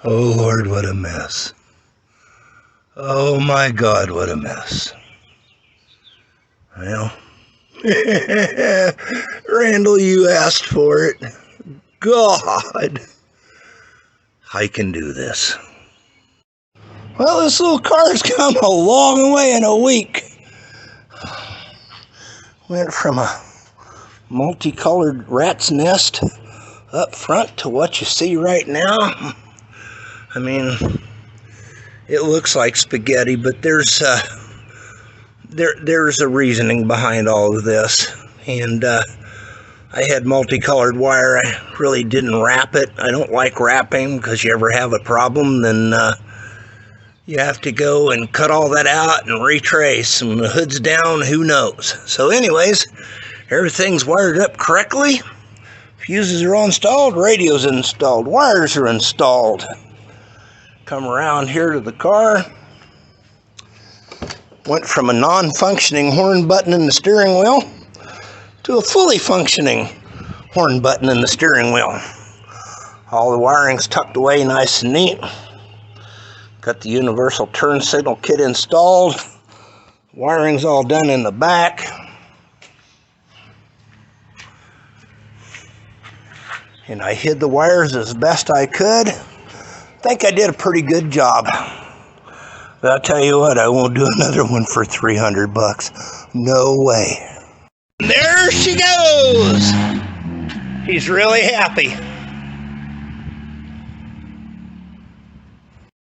Oh Lord, what a mess. Oh my God, what a mess. Well, Randall, you asked for it. God, I can do this. Well, this little car's come a long way in a week. Went from a multicolored rat's nest up front to what you see right now. I mean, it looks like spaghetti, but there's a reasoning behind all of this. And I had multicolored wire. I really didn't wrap it. I don't like wrapping because you ever have a problem, then you have to go and cut all that out and retrace. And the hood's down, who knows? So anyways, everything's wired up correctly. Fuses are installed, radio's installed, wires are installed. Come around here to the car. Went from a non-functioning horn button in the steering wheel to a fully functioning horn button in the steering wheel. All the wiring's tucked away nice and neat. Got the universal turn signal kit installed. Wiring's all done in the back. And I hid the wires as best I could. I think I did a pretty good job. But I'll tell you what, I won't do another one for $300. No way. There she goes. He's really happy.